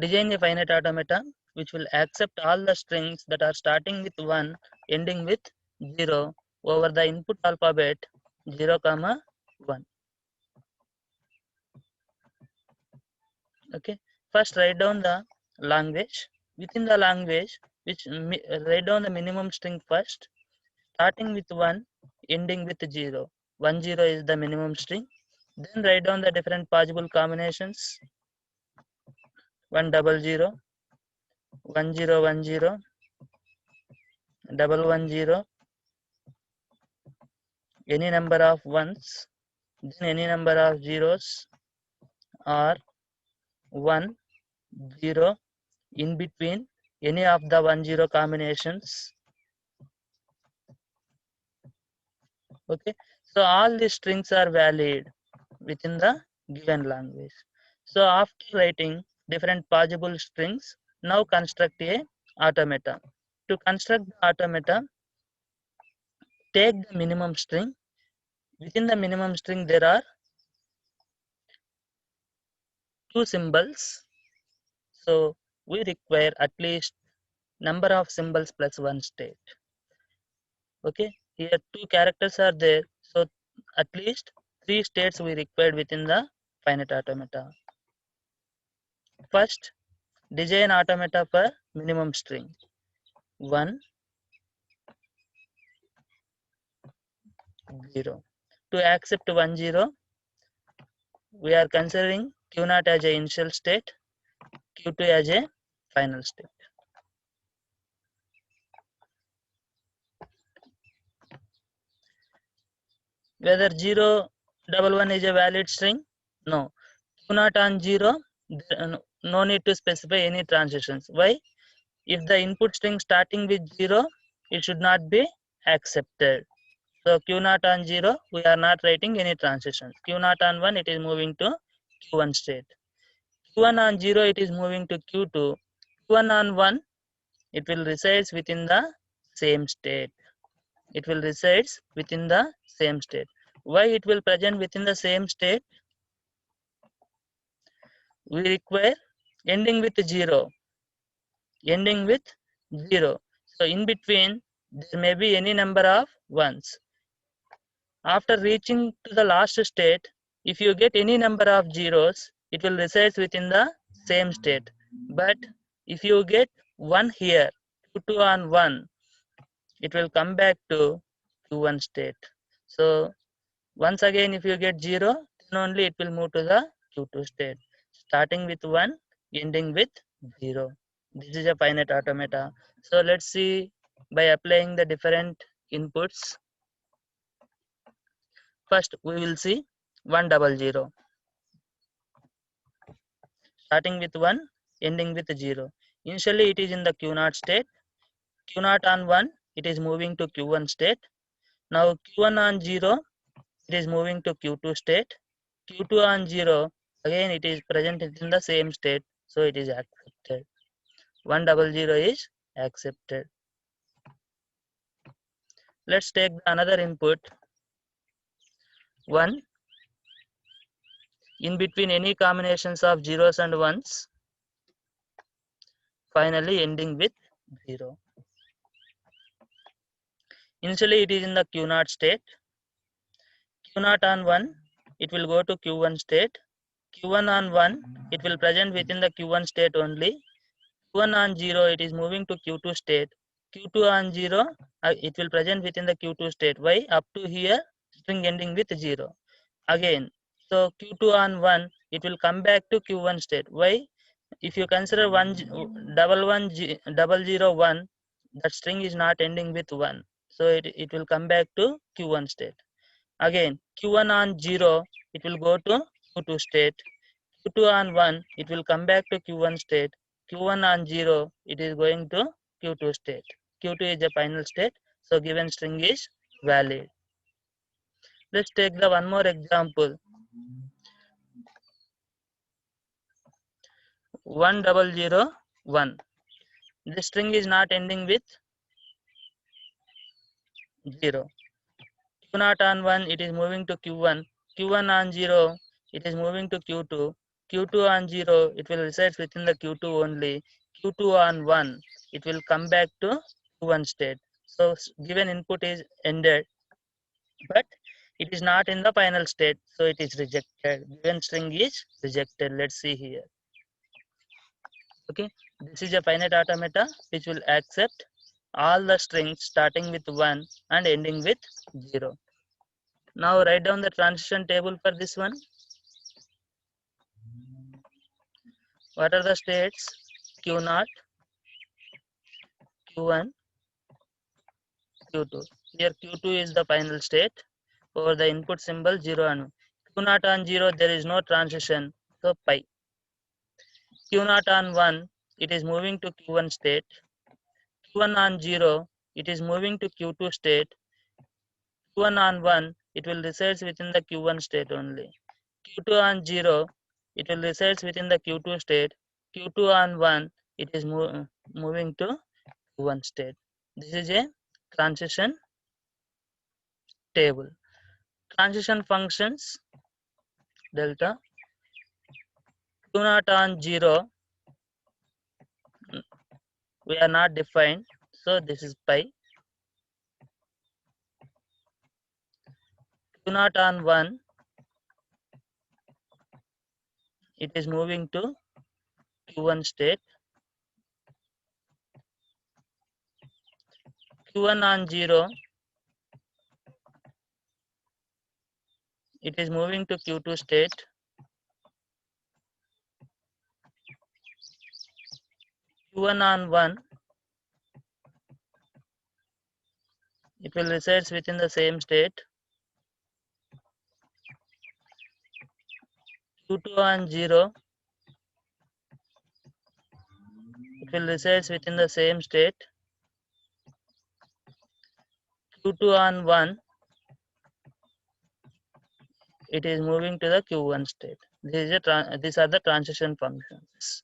Design a finite automata which will accept all the strings that are starting with 1, ending with 0 over the input alphabet 0, 1. Okay. First write down the language. Within the language, write down the minimum string first, starting with 1, ending with 0. 10 is the minimum string. Then write down the different possible combinations. 100, 1010, 110, any number of ones, then any number of zeros, or 1, 0, in between any of the 10 combinations. Okay, so all these strings are valid within the given language. So after writing different possible strings, now construct a automata. To construct the automata, take the minimum string. Within the minimum string there are two symbols, so we require at least number of symbols plus one state. Okay, here two characters are there, so at least three states we required within the finite automata. First, design automata for minimum string 1, 0. To accept 1, 0, we are considering Q0 as a initial state, Q2 as a final state. Whether 0, 11 is a valid string? No. Q0 on 0, no need to specify any transitions. Why? If the input string starting with 0, it should not be accepted. So Q0 on 0, we are not writing any transitions. Q0 on 1, it is moving to Q1 state. Q1 on 0, it is moving to Q2. Q1 on 1, it will reside within the same state. It will reside within the same state. Why it will present within the same state? We require ending with 0. Ending with 0. So in between, there may be any number of ones. After reaching to the last state, if you get any number of zeros, it will reside within the same state. But if you get 1 here, Q2 on 1, it will come back to Q1 state. So once again, if you get 0, then only it will move to the Q2 state. Starting with 1, ending with 0. This is a finite automata. So let's see by applying the different inputs. First, we will see 100. Starting with 1, ending with 0. Initially, it is in the Q0 state. Q0 on 1, it is moving to Q1 state. Now Q1 on 0, it is moving to Q2 state. Q2 on 0, again it is present in the same state, so it is accepted. 100 is accepted. Let's take another input 1, in between any combinations of zeros and ones, finally ending with 0. Initially it is in the Q0 state. Q0 on 1, it will go to Q1 state. Q1 on 1, it will present within the Q1 state only. Q1 on 0, it is moving to Q2 state. Q2 on 0, it will present within the Q2 state. Why? Up to here, string ending with 0. Again, so Q2 on 1, it will come back to Q1 state. Why? If you consider 001, that string is not ending with 1. So it will come back to Q1 state. Again, Q1 on 0, it will go to Q2 state. Q2 on 1, it will come back to Q1 state. Q1 on 0, it is going to Q2 state. Q2 is the final state, so given string is valid. Let's take the one more example. 1001. This string is not ending with 0. Q0 on 1, it is moving to Q1. Q1 on 0, it is moving to Q2. Q2 on 0, it will reside within the Q2 only. Q2 on 1, it will come back to Q1 state. So given input is ended, but it is not in the final state, so it is rejected. Given string is rejected. Let's see here. Okay, this is a finite automata which will accept all the strings starting with 1 and ending with 0. Now write down the transition table for this one. What are the states? Q0, Q1, Q2. Here Q2 is the final state. For the input symbol 0 and 1. Q0 on 0, there is no transition, so pi. Q0 on 1, it is moving to Q1 state. Q1 on 0, it is moving to Q2 state. Q1 on 1, it will reside within the Q1 state only. Q2 on 0, it will reside within the Q2 state. Q2 on 1, it is moving to Q1 state. This is a transition table. Transition functions delta. Q0 on 0, we are not defined, so this is pi. Q0 on 1, it is moving to Q1 state. Q1 on 0, it is moving to Q2 state. Q1 on 1, it will reside within the same state. Q2 on 0, it will reside within the same state. Q2 on 1, it is moving to the Q1 state. These are the transition functions.